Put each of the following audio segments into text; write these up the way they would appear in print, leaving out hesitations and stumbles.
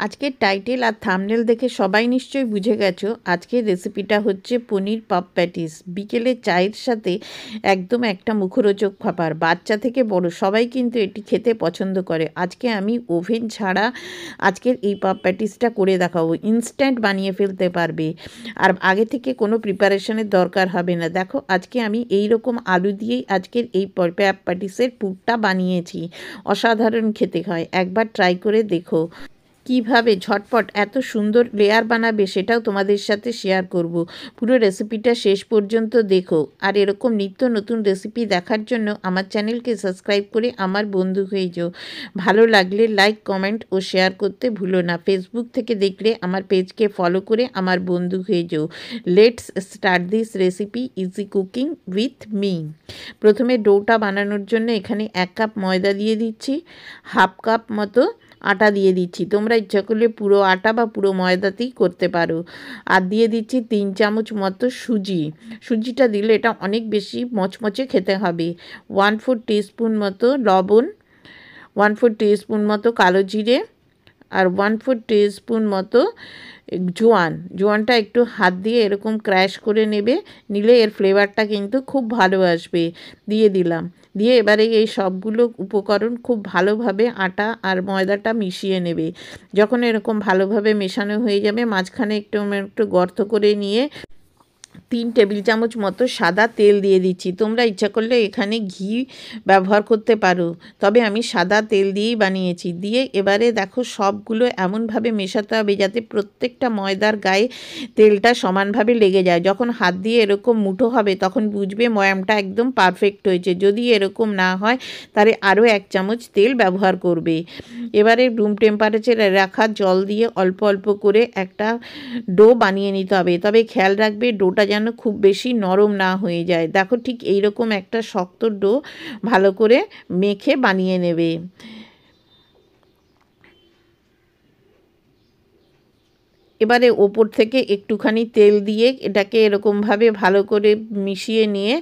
আজকের টাইটেল আর থাম্বনেল দেখে সবাই নিশ্চয়ই বুঝে গেছো আজকের রেসিপিটা হচ্ছে পনির পাপ প্যাটিস। বিকেলে চায়ের সাথে একদম একটা মুখরোচক খাবার, বাচ্চা থেকে বড় সবাই কিন্তু এটি খেতে পছন্দ করে। আজকে আমি ওভেন ছাড়া আজকের এই পাপ প্যাটিসটা করে দেখাবো। ইনস্ট্যান্ট বানিয়ে ফেলতে পারবে, আর আগে থেকে কোনো প্রিপারেশনের দরকার হবে না। দেখো আজকে আমি এই রকম আলু দিয়েই আজকের এই পাপ প্যাটিসের পুরটা বানিয়েছি। অসাধারণ খেতে হয়, একবার ট্রাই করে দেখো। কিভাবে ঝটপট এত সুন্দর লেয়ার বানাবে সেটাও তোমাদের সাথে শেয়ার করব। পুরো রেসিপিটা শেষ পর্যন্ত দেখো, আর এরকম নিত্য নতুন রেসিপি দেখার জন্য আমার চ্যানেলকে সাবস্ক্রাইব করে আমার বন্ধু হয়ে যাও। ভালো লাগলে লাইক, কমেন্ট ও শেয়ার করতে ভুলো না। ফেসবুক থেকে দেখলে আমার পেজকে ফলো করে আমার বন্ধু হয়ে যাও। Let's start this recipe easy cooking with me. প্রথমে ডোটা বানানোর জন্য এখানে 1 কাপ ময়দা দিয়ে দিচ্ছি, হাফ কাপ মতো আটা দিয়ে দিচ্ছি। তোমরা ইচ্ছা করলে পুরো আটা বা পুরো ময়দাতেই করতে পারো। আর দিয়ে দিচ্ছি 3 চামচ মতো সুজি। সুজিটা দিলে এটা অনেক বেশি মচমচে খেতে হবে। 1/4 টিস্পুন মতো লবণ, 1/4 টিস্পুন মতো কালো জিরে, আর 1/4 টিস্পুন মতো জোয়ানটা একটু হাত দিয়ে এরকম ক্র্যাশ করে নিলে এর ফ্লেভারটা কিন্তু খুব ভালো আসবে। দিয়ে দিলাম, দিয়ে এবারে এই সবগুলো উপকরণ খুব ভালোভাবে আটা আর ময়দাটা মিশিয়ে নেবে। যখন এরকম ভালোভাবে মেশানো হয়ে যাবে, মাঝখানে একটু গর্ত করে নিয়ে 3 টেবিল চামচ মতো সাদা তেল দিয়ে দিচ্ছি। তোমরা ইচ্ছা করলে এখানে ঘি ব্যবহার করতে পারো, তবে আমি সাদা তেল দিয়েই বানিয়েছি। দিয়ে এবারে দেখো সবগুলো এমনভাবে মেশাতে হবে যাতে প্রত্যেকটা ময়দার গায়ে তেলটা সমানভাবে লেগে যায়। যখন হাত দিয়ে এরকম মুঠো হবে তখন বুঝবে ময়ামটা একদম পারফেক্ট হয়েছে। যদি এরকম না হয় তাহলে আরও 1 চামচ তেল ব্যবহার করবে। এবারে রুম টেম্পারেচারে রাখা জল দিয়ে অল্প অল্প করে একটা ডো বানিয়ে নিতে হবে, তবে খেয়াল রাখবে ডোটা যেন খুব বেশি নরম না হয়ে যায়। দেখো ঠিক এই রকম একটা শক্ত ডো ভালো করে মেখে বানিয়ে নেবে। এবারে ওপর থেকে একটুখানি তেল দিয়ে এটাকে এরকমভাবে ভালো করে মিশিয়ে নিয়ে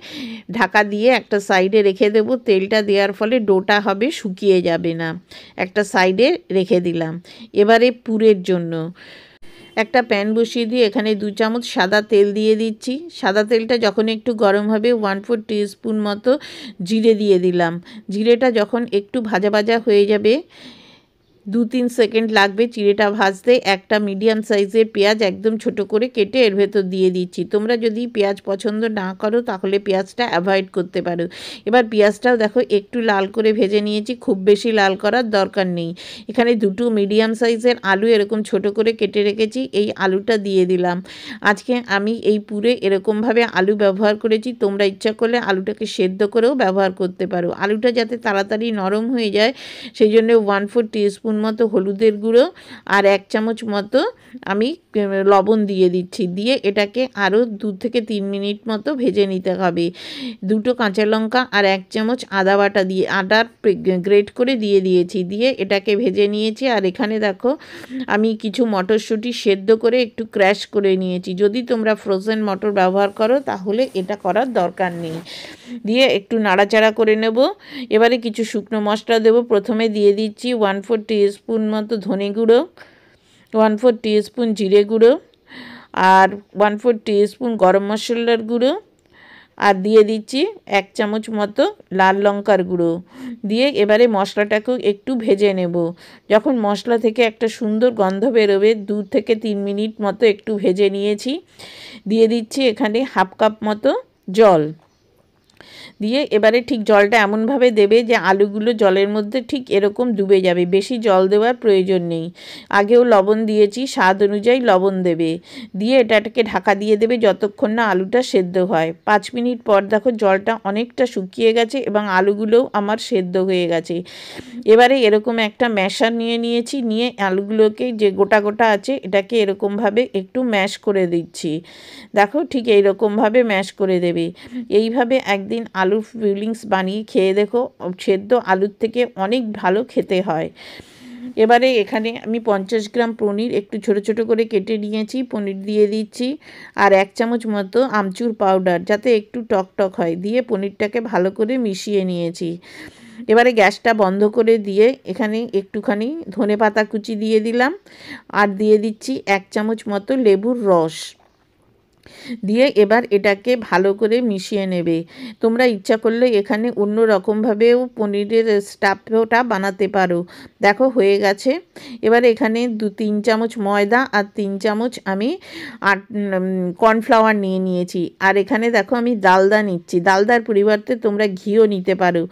ঢাকা দিয়ে একটা সাইডে রেখে দেব। তেলটা দেওয়ার ফলে ডোটা হবে শুকিয়ে যাবে না। একটা সাইডে রেখে দিলাম। এবারে পুরের জন্য একটা প্যান বসিয়ে দিয়ে এখানে 2 চামচ সাদা তেল দিয়ে দিচ্ছি। সাদা তেলটা যখন একটু গরম হবে 1/4 টিস্পুন মতো জিরে দিয়ে দিলাম। জিরেটা যখন একটু ভাজা ভাজা হয়ে যাবে, 2-3 সেকেন্ড লাগবে চিড়েটা ভাজতে, একটা মিডিয়াম সাইজের পেঁয়াজ একদম ছোট করে কেটে এর ভেতর দিয়ে দিচ্ছি। তোমরা যদি পেঁয়াজ পছন্দ না করো তাহলে পেঁয়াজটা অ্যাভয়েড করতে পারো। এবার পেঁয়াজটাও দেখো একটু লাল করে ভেজে নিয়েছি, খুব বেশি লাল করার দরকার নেই। এখানে 2 মিডিয়াম সাইজের আলু এরকম ছোট করে কেটে রেখেছি, এই আলুটা দিয়ে দিলাম। আজকে আমি এই পুরে এরকমভাবে আলু ব্যবহার করেছি, তোমরা ইচ্ছা করলে আলুটাকে সেদ্ধ করেও ব্যবহার করতে পারো। আলুটা যাতে তাড়াতাড়ি নরম হয়ে যায় সেই জন্য 1/4 টিস্পুন মতো হলুদের গুঁড়ো আর 1 চামচ মতো আমি লবণ দিয়ে দিচ্ছি। দিয়ে এটাকে আরও 2 থেকে 3 মিনিট মতো ভেজে নিতে হবে। 2 কাঁচা লঙ্কা আর 1 চামচ আদা বাটা দিয়ে আদার গ্রেট করে দিয়ে দিয়েছি। দিয়ে এটাকে ভেজে নিয়েছি। আর এখানে দেখো আমি কিছু মটরশুঁটি সেদ্ধ করে একটু ক্র্যাশ করে নিয়েছি। যদি তোমরা ফ্রোজেন মটর ব্যবহার করো তাহলে এটা করার দরকার নেই। দিয়ে একটু নাড়াচাড়া করে নেব। এবারে কিছু শুকনো মশলা দেব। প্রথমে দিয়ে দিচ্ছি 1/4 টিস্পুন মতো ধনে গুঁড়ো, 1/4 টিস্পুন জিরে গুঁড়ো, আর 1/4 টিস্পুন গরম মশলার গুঁড়ো, আর দিয়ে দিচ্ছি 1 চামচ মতো লাল লঙ্কার গুঁড়ো। দিয়ে এবারে মশলাটাকেও একটু ভেজে নেব। যখন মশলা থেকে একটা সুন্দর গন্ধ বেরোবে 2 থেকে 3 মিনিট মতো একটু ভেজে নিয়েছি। দিয়ে দিচ্ছি এখানে হাফ কাপ মতো জল। দিয়ে এবারে ঠিক জলটা এমনভাবে দেবে যে আলুগুলো জলের মধ্যে ঠিক এরকম ডুবে যাবে, বেশি জল দেওয়ার প্রয়োজন নেই। আগেও লবণ দিয়েছি, স্বাদ অনুযায়ী লবণ দেবে। দিয়ে এটাকে ঢাকা দিয়ে দেবে যতক্ষণ না আলুটা সেদ্ধ হয়। 5 মিনিট পর দেখো জলটা অনেকটা শুকিয়ে গেছে এবং আলুগুলোও আমার সেদ্ধ হয়ে গেছে। এবারে এরকম একটা ম্যাশার নিয়েছি, নিয়ে আলুগুলোকে যে গোটা গোটা আছে এটাকে এরকমভাবে একটু ম্যাশ করে দিচ্ছি। দেখো ঠিক এইরকমভাবে ম্যাশ করে দেবে। এইভাবে একদিন আলুর ফিলিংস বানিয়ে খেয়ে দেখো, সেদ্ধ আলুর থেকে অনেক ভালো খেতে হয়। এবারে এখানে আমি 50 গ্রাম পনির একটু ছোট ছোট করে কেটে নিয়েছি, পনির দিয়ে দিচ্ছি। আর 1 চামচ মতো আমচুর পাউডার যাতে একটু টক টক হয়, দিয়ে পনিরটাকে ভালো করে মিশিয়ে নিয়েছি। এবারে গ্যাসটা বন্ধ করে দিয়ে এখানে একটুখানি ধনেপাতা কুচি দিয়ে দিলাম, আর দিয়ে দিচ্ছি 1 চামচ মতো লেবুর রস দিয়ে এবার এটাকে ভালো করে মিশিয়ে নেবে। তোমরা ইচ্ছা করলে এখানে অন্য রকমভাবেও পনিরের স্টাফটা বানাতে পারো। দেখো হয়ে গেছে। এবার এখানে 2-3 চামচ ময়দা আর 3 চামচ আমি কর্নফ্লাওয়ার নিয়ে নিয়েছি। আর এখানে দেখো আমি ডালদা নিচ্ছি। ডালদার পরিবর্তে তোমরা ঘিও নিতে পারো,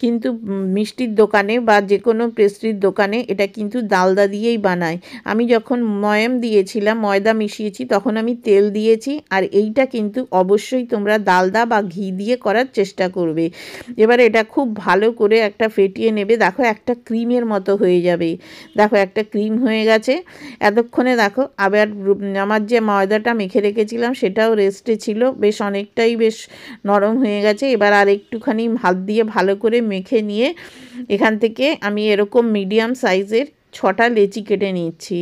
কিন্তু মিষ্টির দোকানে বা যে কোনো পেস্ট্রির দোকানে এটা কিন্তু ডালদা দিয়েই বানায়। আমি যখন ময়াম দিয়েছিলাম, ময়দা মিশিয়েছি, তখন আমি তেল দিয়েছি। আর এইটা কিন্তু অবশ্যই তোমরা ডালদা বা ঘি দিয়ে করার চেষ্টা করবে। এবার এটা খুব ভালো করে একটা ফেটিয়ে নেবে। দেখো একটা ক্রিমের মতো হয়ে যাবে। দেখো একটা ক্রিম হয়ে গেছে। এতক্ষণে দেখো আবার আমার যে ময়দাটা মেখে রেখেছিলাম সেটাও রেস্টে ছিল, বেশ অনেকটাই বেশ নরম হয়ে গেছে। এবার আর একটুখানি হাত দিয়ে ভালো করে মেখে নিয়ে এখান থেকে আমি এরকম মিডিয়াম সাইজের 6টা লেচি কেটে নিচ্ছি।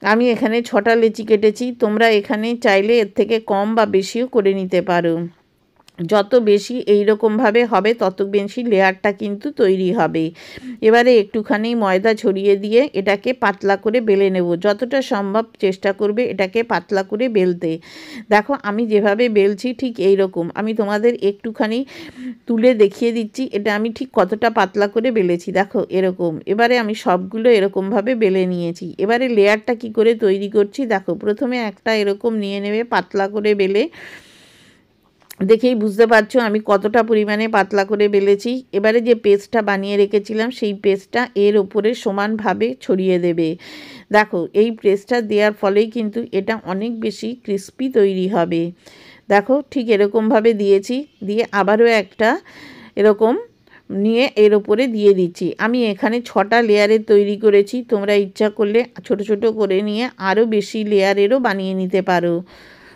আমি এখানে 6টা লেচি কেটেছি। তোমরা এখানে চাইলে এর থেকে কম বা বেশিও করে নিতে পারো। যত বেশি এইরকমভাবে হবে তত বেশি লেয়ারটা কিন্তু তৈরি হবে। এবারে একটুখানি ময়দা ছড়িয়ে দিয়ে এটাকে পাতলা করে বেলে নেব। যতটা সম্ভব চেষ্টা করবে এটাকে পাতলা করে বেলতে। দেখো আমি যেভাবে বেলছি ঠিক এই রকম। আমি তোমাদের একটুখানি তুলে দেখিয়ে দিচ্ছি এটা আমি ঠিক কতটা পাতলা করে বেলেছি। দেখো এরকম। এবারে আমি সবগুলো এরকমভাবে বেলে নিয়েছি। এবারে লেয়ারটা কি করে তৈরি করছি দেখো। প্রথমে একটা এরকম নিয়ে নেবে পাতলা করে বেলে। দেখেই বুঝতে পারছো আমি কতটা পরিমাণে পাতলা করে বেলেছি। এবারে যে পেস্টটা বানিয়ে রেখেছিলাম সেই পেস্টটা এর ওপরে সমানভাবে ছড়িয়ে দেবে। দেখো এই পেস্টটা দেওয়ার ফলেই কিন্তু এটা অনেক বেশি ক্রিস্পি তৈরি হবে। দেখো ঠিক এরকমভাবে দিয়েছি। দিয়ে আবারও একটা এরকম নিয়ে এর ওপরে দিয়ে দিচ্ছি। আমি এখানে 6টা লেয়ারের তৈরি করেছি। তোমরা ইচ্ছা করলে ছোট ছোট করে নিয়ে আরও বেশি লেয়ারেরও বানিয়ে নিতে পারো।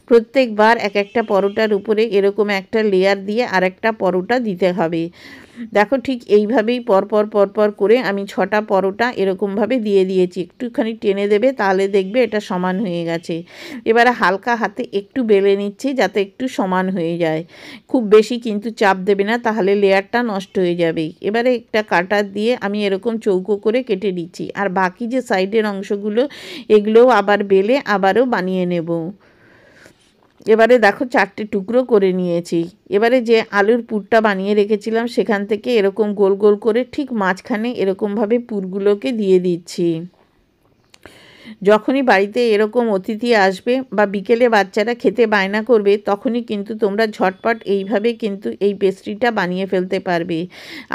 প্রত্যেকবার এক একটা পরোটার উপরে এরকম একটা লেয়ার দিয়ে আরেকটা পরোটা দিতে হবে। দেখো ঠিক এইভাবেই পরপর করে আমি 6টা পরোটা এরকমভাবে দিয়ে দিয়েছি। একটুখানি টেনে দেবে, তাহলে দেখবে এটা সমান হয়ে গেছে। এবারে হালকা হাতে একটু বেলে নিচ্ছি যাতে একটু সমান হয়ে যায়। খুব বেশি কিন্তু চাপ দেবে না, তাহলে লেয়ারটা নষ্ট হয়ে যাবে। এবারে একটা কাটার দিয়ে আমি এরকম চৌকো করে কেটে নিচ্ছি। আর বাকি যে সাইডের অংশগুলো এগুলোও আবার বেলে আবারও বানিয়ে নেব। এবারে দেখো 4টে টুকরো করে নিয়েছি। এবারে যে আলুর পুরটা বানিয়ে রেখেছিলাম সেখান থেকে এরকম গোল গোল করে ঠিক মাঝখানে এরকমভাবে পুরগুলোকে দিয়ে দিচ্ছি। যখনই বাড়িতে এরকম অতিথি আসবে বা বিকেলে বাচ্চারা খেতে বায়না করবে তখনই কিন্তু তোমরা ঝটপট এইভাবে কিন্তু এই পেস্ট্রিটা বানিয়ে ফেলতে পারবে।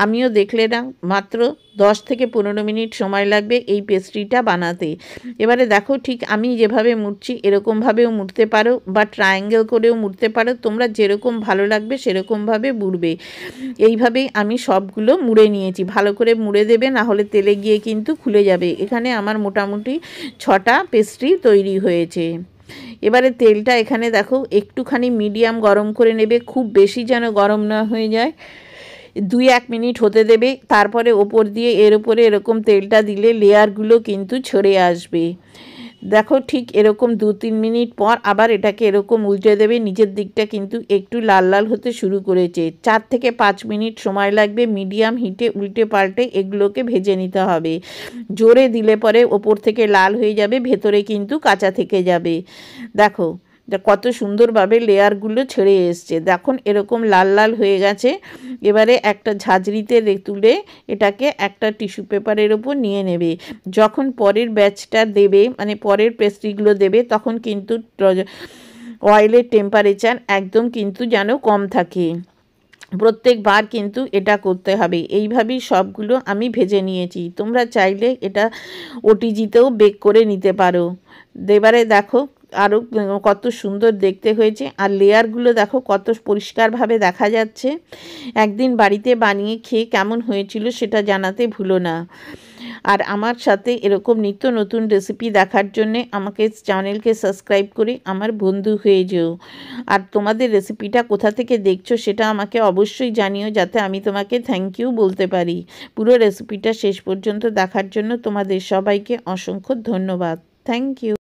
আমিও দেখলে না মাত্র 10 থেকে 15 মিনিট সময় লাগবে এই পেস্ট্রিটা বানাতে। এবারে দেখো ঠিক আমি যেভাবে মুড়ছি এরকমভাবেও মুড়তে পারো বা ট্রায়াঙ্গেল করেও মুড়তে পারো। তোমরা যেরকম ভালো লাগবে সেরকমভাবে মুড়বে। এইভাবেই আমি সবগুলো মুড়ে নিয়েছি। ভালো করে মুড়ে দেবে, না হলে তেলে গিয়ে কিন্তু খুলে যাবে। এখানে আমার মোটামুটি 6টা পেস্ট্রি তৈরি হয়েছে। এবারে তেলটা এখানে দেখো একটুখানি মিডিয়াম গরম করে নেবে, খুব বেশি যেন গরম না হয়ে যায়। 2-1 মিনিট হতে দেবে। তারপরে ওপর দিয়ে এর উপরে এরকম তেলটা দিলে লেয়ারগুলো কিন্তু ছড়ে আসবে। দেখো ঠিক এরকম 2-3 মিনিট পর আবার এটাকে এরকম উল্টে দেবে। নিচের দিকটা কিন্তু একটু লাল লাল হতে শুরু করেছে। 4 থেকে 5 মিনিট সময় লাগবে মিডিয়াম হিটে উল্টে পাল্টে এগুলোকে ভেজে নিতে হবে। জোরে দিলে পরে ওপর থেকে লাল হয়ে যাবে, ভেতরে কিন্তু কাঁচা থেকে যাবে। দেখো কত সুন্দরভাবে লেয়ারগুলো ছেড়ে এসছে। দেখুন এরকম লাল লাল হয়ে গেছে। এবারে একটা ঝাঁঝরিতে তুলে এটাকে একটা টিস্যু পেপারের ওপর নিয়ে নেবে। যখন পরের ব্যাচটা দেবে মানে পরের পেস্ট্রিগুলো দেবে তখন কিন্তু অয়েলের টেম্পারেচার একদম কিন্তু যেন কম থাকে। প্রত্যেকবার কিন্তু এটা করতে হবে। এইভাবেই সবগুলো আমি ভেজে নিয়েছি। তোমরা চাইলে এটা ওটিজিতেও বেক করে নিতে পারো। এবারে দেখো আরও কত সুন্দর দেখতে হয়েছে। আর লেয়ারগুলো দেখো কত পরিষ্কারভাবে দেখা যাচ্ছে। একদিন বাড়িতে বানিয়ে খেয়ে কেমন হয়েছিল সেটা জানাতে ভুলো না। আর আমার সাথে এরকম নিত্য নতুন রেসিপি দেখার জন্যে আমাকে চ্যানেলকে সাবস্ক্রাইব করে আমার বন্ধু হয়ে যেও। আর তোমাদের রেসিপিটা কোথা থেকে দেখছো সেটা আমাকে অবশ্যই জানিও, যাতে আমি তোমাকে থ্যাংক ইউ বলতে পারি। পুরো রেসিপিটা শেষ পর্যন্ত দেখার জন্য তোমাদের সবাইকে অসংখ্য ধন্যবাদ। Thank you.